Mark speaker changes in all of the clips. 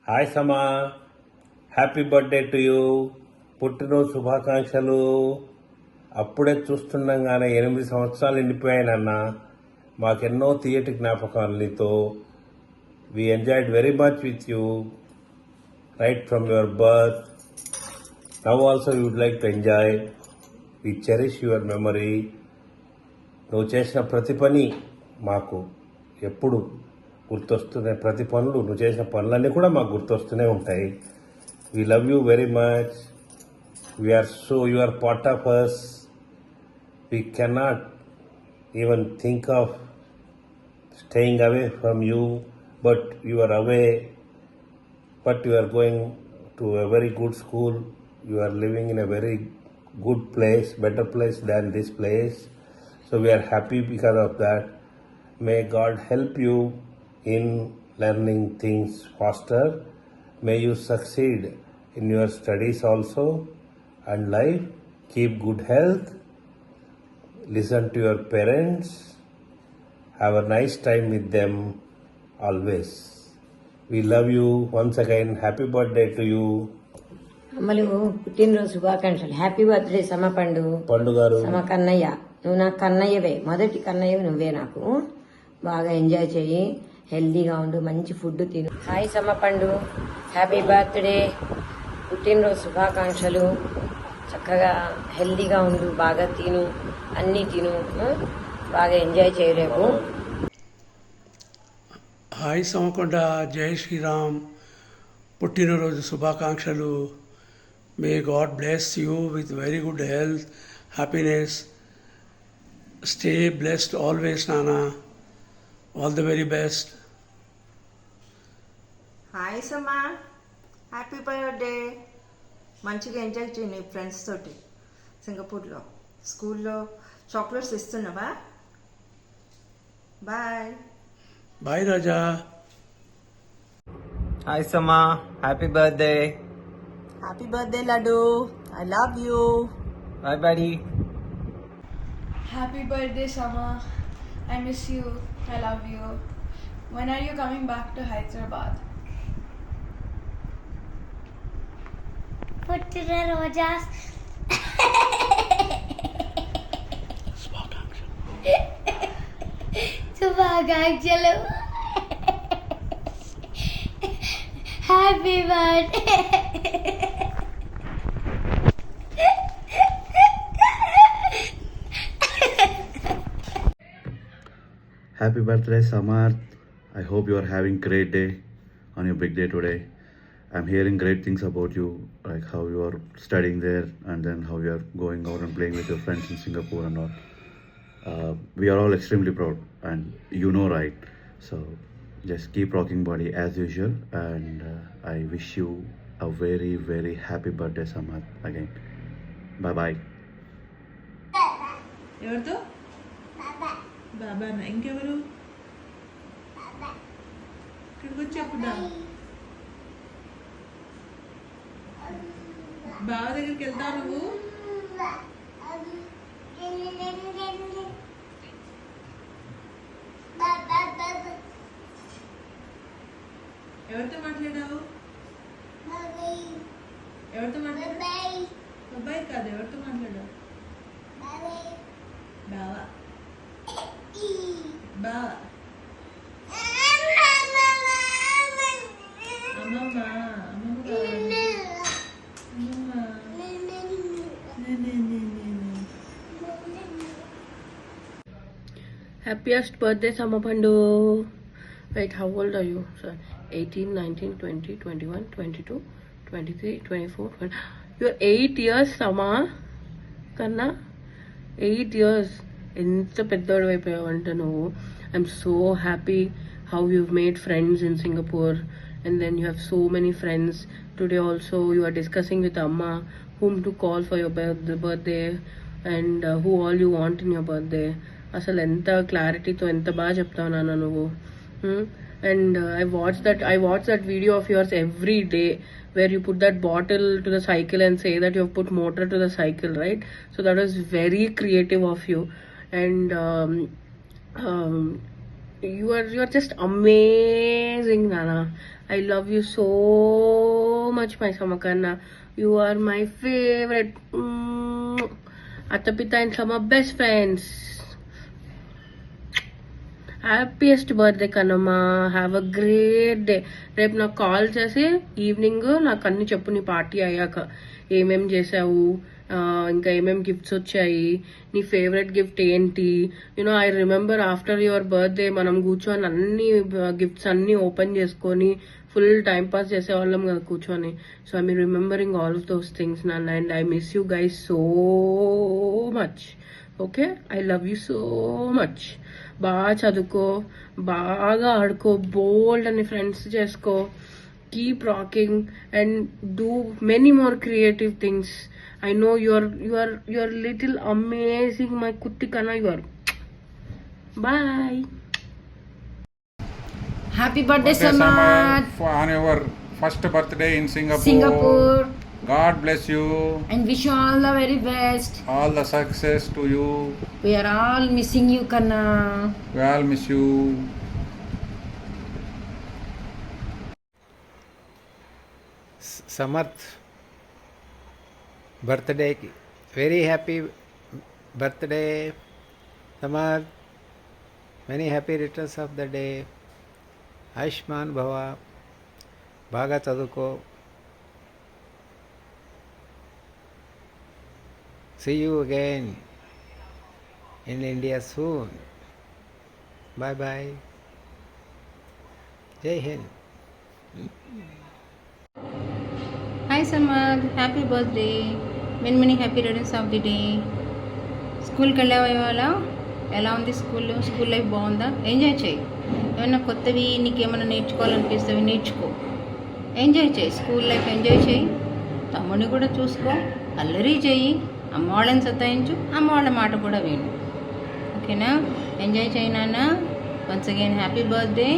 Speaker 1: Hi Sama, happy birthday to you. పుట్టినరోజు శుభాకాంక్షలు. అప్పుడే చూస్తుండగానే 8 సంవత్సరాలు నిండిపోయానన్న. మాకెన్నో తీయటి జ్ఞాపకాలు నీతో. We enjoyed very much with you right from your birth. Now also you would like to enjoy. We cherish your memory. నువ్వు చేసిన ప్రతి పని మాకు ఎప్పుడు గుర్తొస్తున్నాయి. ప్రతి పనులు నువ్వు చేసిన పనులన్నీ కూడా మాకు గుర్తొస్తూనే ఉంటాయి. We love you very much. You are part of us. We cannot even think of staying away from you, but you are away. But you are going to a very good school. You are living in a very good place, better place than this place. So we are happy because of that. May God help you in learning things faster. May you succeed in your studies also and life. Keep good health. Listen to your parents. Have a nice time with them always. We love you. Once again, happy birthday to you.
Speaker 2: అమ్మలు పుట్టినరోజు శుభాకాంక్షలు. Happy birthday సమ పండు
Speaker 1: గారు.
Speaker 2: సమ కన్నయ్య. నువ్వు నాకు కన్నయ్యవే, మొదటి కన్నయ్యవి నువ్వే. నాకు బాగా ఎంజాయ్ చెయ్యి, హెల్దీగా ఉండు, మంచి ఫుడ్ తిను. హాయ్ సమ పండు, హ్యాపీ బర్త్డే, పుట్టినరోజు శుభాకాంక్షలు. చక్కగా హెల్దీగా ఉండు, బాగా తిను, అన్నీ తిను, బాగా ఎంజాయ్ చేయలేవు.
Speaker 3: హాయ్ సమకొండ, జై శ్రీరామ్. పుట్టినరోజు శుభాకాంక్షలు. May God bless you with very good health, happiness. Stay blessed always, Nana. All the very best.
Speaker 4: Hi Sama, happy birthday. మంచిగా ఎంజాయ్ చేయి నీ ఫ్రెండ్స్ తోటి. సింగపూర్లో స్కూల్లో చాక్లెట్స్ ఇస్తున్నావా? Bye.
Speaker 3: Bye, Raja.
Speaker 5: Hi Sama, happy birthday.
Speaker 4: Happy birthday laddu, I love you.
Speaker 5: Bye buddy.
Speaker 6: Happy birthday, Sama. I miss you. I love you. When are you coming back to Hyderabad?
Speaker 7: పుట్టిన రోజా శుభాకాంక్షలు. Happy birthday.
Speaker 8: Happy birthday, Samarth. I hope you are having great day on your big day today. I'm hearing great things about you, like how you are studying there and then how you are going out and playing with your friends in Singapore and all. We are all extremely proud and you know, right? So just keep rocking body as usual and I wish you a very, very happy birthday, Samarth, again. Bye-bye.
Speaker 4: ఎవరితో? బాబానా? ఇంకెవరు? ఇక్కడికి వచ్చి చెప్పుదా. బావ దగ్గరికి వెళ్తావు నువ్వు? ఎవరితో మాట్లాడావు? ఎవరితో మాట్లాడావు? అబ్బాయి కాదు, ఎవరితో మాట్లాడావు? బావా. బావా. అమ్మమ్మ. అమ్మమ్మ కావాలి. అమ్మమ్మ.
Speaker 9: Happiest birthday, Samapandu. Wait, how old are you? Sir, 18, 19, 20, 21, 22, 23, 24, 20. You're 8 years, Sama. Kanna? 8 years. ఎంత పెద్దోడు అయిపోయావంట నువ్వు. I'm so happy how you've made friends in Singapore and then you have so many friends. Today also you are discussing with Amma whom to call for your birthday and who all you want in your birthday. అసలు ఎంత క్లారిటీతో ఎంత బాగా చెప్తావు నాన్న నువ్వు. And I watch that video of yours every day where you put that bottle to the cycle and say that you have put motor to the cycle, right? So that was very creative of you. And you are just amazing, Nana. I love you so much, my Samakanna. You are my favorite. Atapita and Sama best friends. Happiest birthday కన్నమ్మా. Have a great day. రేపు నాకు call చేసి evening నాకు అన్ని చెప్పు, నీ party అయ్యాక ఏమేం చేసావు, ఇంకా ఏమేం గిఫ్ట్స్ వచ్చాయి, నీ ఫేవరెట్ గిఫ్ట్ ఏంటి. You know I remember after your birthday మనం కూర్చొని అన్ని గిఫ్ట్స్ అన్ని ఓపెన్ చేసుకొని ఫుల్ టైం పాస్ చేసేవాళ్ళం కదా కూర్చొని. So I me remembering all of those things నాన్న, and I miss you guys so much. Okay, I love you so much. బాగా చదువుకో, బాగా ఆడుకో, బోల్డ్ అని ఫ్రెండ్స్ చేసుకో, keep rocking and do many more creative things. I know you're little amazing, my kutti kana. You are. Bye.
Speaker 2: Happy birthday, Samad.
Speaker 10: On your first birthday in Singapore.
Speaker 2: Singapore.
Speaker 10: God bless you.
Speaker 2: And wish you all the very best.
Speaker 10: All the success to you.
Speaker 2: We are all missing you, Kanna.
Speaker 10: We all miss you.
Speaker 11: Samarth birthday, very happy birthday Samarth, many happy returns of the day. Ayushman Bhava, baga chaduko. See you again in India soon. Bye bye. Jai Hind.
Speaker 4: Hi Samad, happy birthday. Many happy returns of the day. స్కూల్కి వెళ్ళావా ఇవాళ? ఎలా ఉంది school life బాగుందా? Enjoy చేయి. ఏమైనా కొత్తవి నీకేమైనా నేర్చుకోవాలనిపిస్తేవి నేర్చుకో. ఎంజాయ్ చేయి, స్కూల్ లైఫ్ ఎంజాయ్ చేయి. తమ్ముడిని కూడా చూసుకో, అల్లరి చేయి, అమ్మ వాళ్ళని సతాయించు, అమ్మ వాళ్ళ మాట కూడా విను. ఓకేనా? ఎంజాయ్ చేయి నాన్న. Once again happy birthday,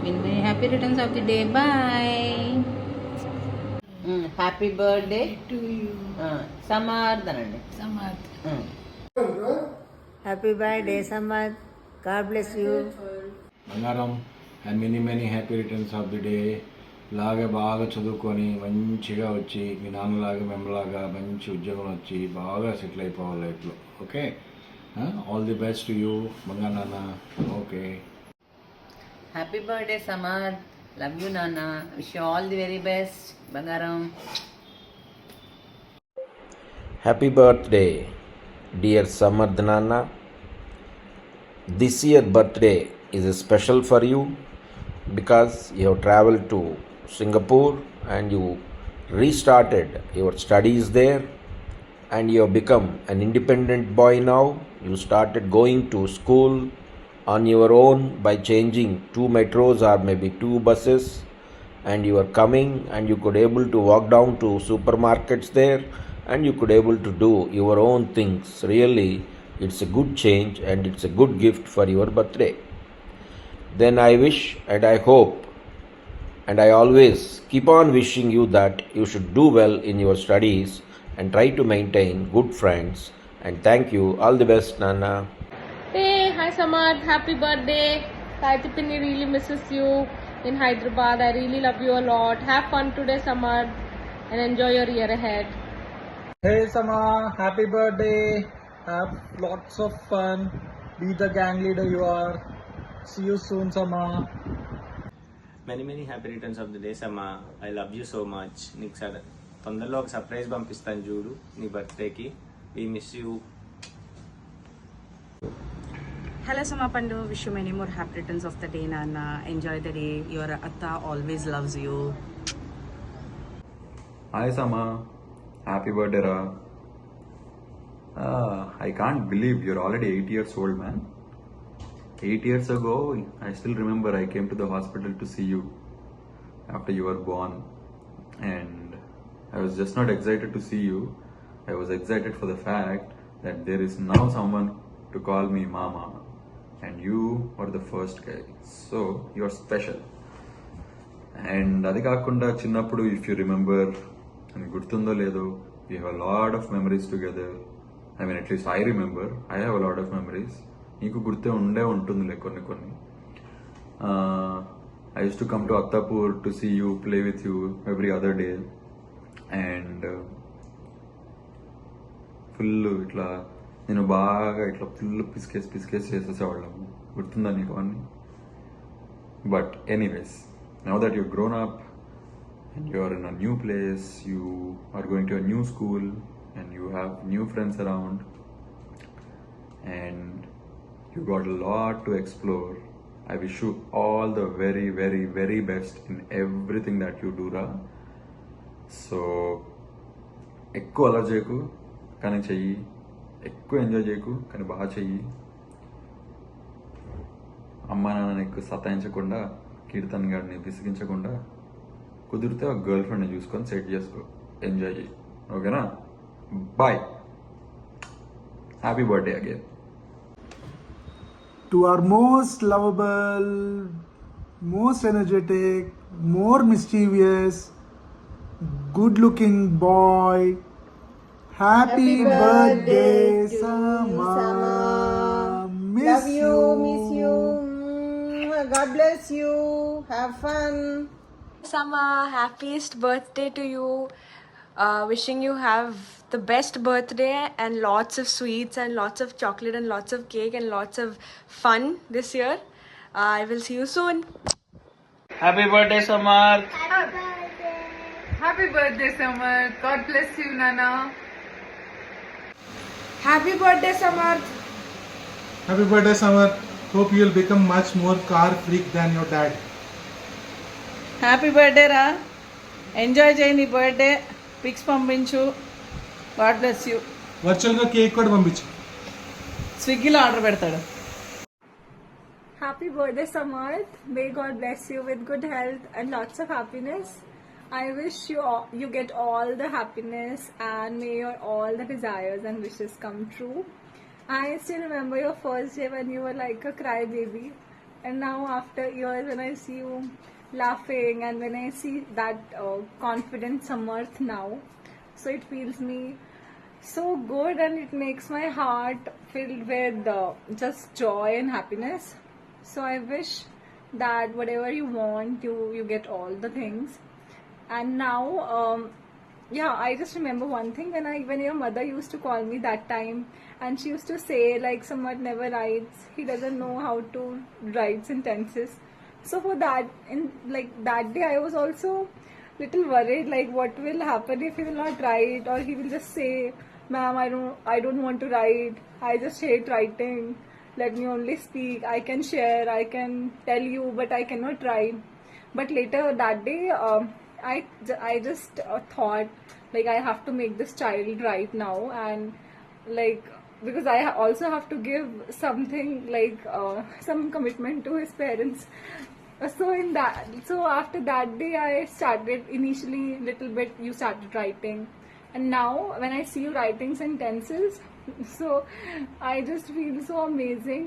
Speaker 4: many happy returns of the day. Bye.
Speaker 2: Happy birthday to you. Samarth అనండి.
Speaker 4: Samarth.
Speaker 2: Happy birthday Samarth. God bless you.
Speaker 12: బంగారం and many happy returns of the day. ఇలాగే బాగా చదువుకొని మంచిగా వచ్చి మీ నాన్నలాగా మేమలాగా మంచి ఉద్యోగం వచ్చి బాగా సెటిల్ అయిపోవాలి లైఫ్లో. Okay, all the best to you బంగారు నాన్న. Okay,
Speaker 2: happy birthday Samarth. Love you నాన్న. Wish you all the very best బంగారం.
Speaker 1: Happy birthday, dear Samarth Nana. This year birthday is special for you because you have traveled to Singapore and you restarted your studies there and you have become an independent boy now. You started going to school on your own by changing 2 metros or maybe 2 buses, and you are coming and you could able to walk down to supermarkets there and you could able to do your own things. Really, it's a good change and it's a good gift for your birthday. Then I wish and I hope and I always keep on wishing you that you should do well in your studies and try to maintain good friends, and thank you. All the best, Nana.
Speaker 9: Hey, hi Samarth, happy birthday. Kaitipini really misses you in Hyderabad. I really love you a lot. Have fun today, Samarth, and enjoy your year ahead.
Speaker 13: Hey Sama, happy birthday. Have lots of fun. Be the gang leader you are. See you soon, Sama.
Speaker 5: Many happy returns of the day Sama. I love you so much. నీకు తొందరలో ఒక surprise పంపిస్తాను చూడు నీ బర్త్డేకి. We miss you.
Speaker 14: Hello Sama Pandu, wish you many more happy returns of the day Nana. Enjoy the day. Your Atta always loves you.
Speaker 8: Hi Sama, happy birthday Ra. I can't believe you're already 8 years old, man. 8 years ago, I still remember I came to the hospital to see you after you were born, and I was just not excited to see you. I was excited for the fact that there is now someone to call me Mama, and you are the first guy, so you are special. And అది కాకుండా చిన్నప్పుడు if you remember, అని గుర్తుందో లేదో, we have a lot of memories together. I mean, at least I remember. I have a lot of memories. నీకు గుర్తే ఉంటుందిలే కొన్ని.
Speaker 15: I used to come to Attapur to see you, play with you every other day, and full ఇట్లా నేను బాగా ఇట్లా full పిసికేసి చేసేసేవాళ్ళము. గుర్తుందా నీకు అన్నీ? But anyways, now that you grown up and you are in a new place, you are going to a new school and you have new friends around and you got a lot to explore. I wish you all the very very very best in everything that you do, Ra. So ఎక్కువ అలా చేయకు కానీ చెయ్యి, ఎక్కువ enjoy చేయకు కానీ బాగా చెయ్యి. అమ్మా నాన్నని ఎక్కువ సతాయించకుండా, కీర్తన్ గారిని విసిగించకుండా, కుదిరితే ఒక గర్ల్ ఫ్రెండ్ని చూసుకొని సెట్ చేసుకో, ఎంజాయ్ చేయి. ఓకేనా? Bye. Happy birthday again.
Speaker 13: To our most lovable, most energetic, more mischievous, good-looking boy, happy birthday, Sama. Miss you.
Speaker 2: Miss you. God bless you. Have fun.
Speaker 6: Sama, happiest birthday to you. Wishing you have the best birthday and lots of sweets and lots of chocolate and lots of cake and lots of fun this year. I will see you soon.
Speaker 13: Happy birthday, Samar.
Speaker 16: Happy birthday, Samar. God bless you, Nana.
Speaker 2: Happy birthday, Samarth.
Speaker 13: Happy birthday, Samar. Hope you will become much more car freak than your dad.
Speaker 16: Happy birthday రా, enjoy చేయి నీ birthday, pics పంపించు. God bless you.
Speaker 13: వర్చువల్గా cake కూడా పంపించు,
Speaker 16: స్విగ్గీలో order పెడతాడు.
Speaker 6: Happy birthday, Samarth. May God bless you with good health and lots of happiness. I wish you get all the happiness and may your all the desires and wishes come true. I still remember your first day when you were like a crybaby, and now after years when I see you laughing and when I see that confident Samarth now, so it feels me so good and it makes my heart filled with just joy and happiness. So I wish that whatever you want, you get all the things. And now I just remember one thing, when your mother used to call me that time and she used to say like Samarth never writes, he doesn't know how to write sentences. So for that, in like that day, I was also little worried, like what will happen if he will not write, or he will just say, "Ma'am, I don't want to write. I just hate writing. Let me only speak. I can share. I can tell you, but I cannot write." But later that day, I just thought like I have to make this child write now, and like because I also have to give something like some commitment to his parents. So after that day I started initially little bit, you started writing, and now when I see you writing sentences, so I just feel so amazing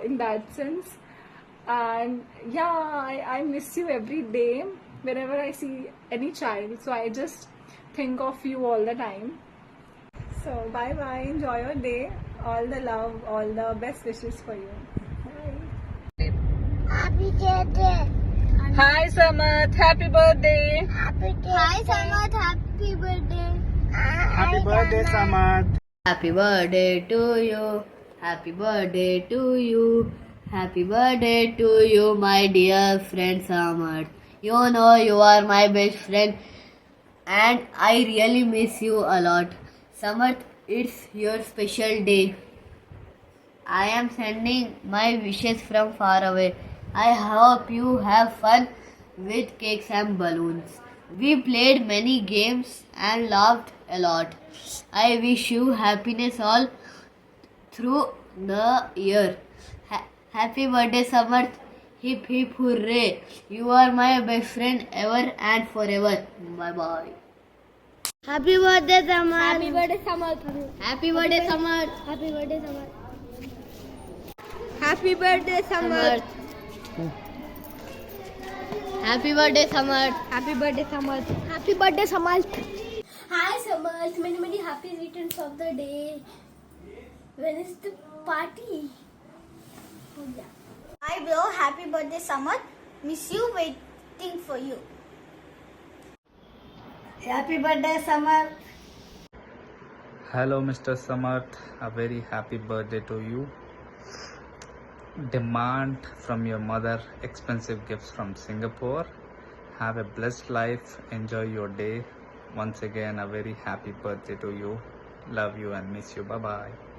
Speaker 6: in that sense. And I miss you every day whenever I see any child, so I just think of you all the time. So bye bye, enjoy your day, all the love, all the best wishes for you. Bye.
Speaker 7: Happy birthday.
Speaker 16: Hi Samarth, happy birthday.
Speaker 7: Hi, Samarth. Happy birthday.
Speaker 13: Happy birthday, Samar.
Speaker 9: Happy birthday to you. Happy birthday to you. Happy birthday to you, my dear friend Samarth. You know you are my best friend and I really miss you a lot. Samarth, it's your special day. I am sending my wishes from far away. I hope you have fun with cakes and balloons. We played many games and laughed a lot. I wish you happiness all through the year. Happy birthday, Samarth. Hip hip hooray. You are my best friend ever and forever. Bye bye.
Speaker 7: Happy birthday, Samarth. Happy birthday, Samarth.
Speaker 9: Happy birthday, Samarth.
Speaker 7: Happy birthday, Samarth.
Speaker 9: Happy birthday, Samarth. Happy birthday, Samarth.
Speaker 7: Happy birthday, Samarth. Happy birthday, Samarth. Hi, Samarth. Many happy returns of the day. When is the party? Oh, yeah. Hi bro, happy birthday Samarth. Miss you, waiting for you.
Speaker 17: Happy birthday, Samarth.
Speaker 18: Hello, Mr. Samarth. A very happy birthday to you. Demand from your mother expensive gifts from Singapore. Have a blessed life. Enjoy your day. Once again, a very happy birthday to you. Love you and miss you. Bye bye.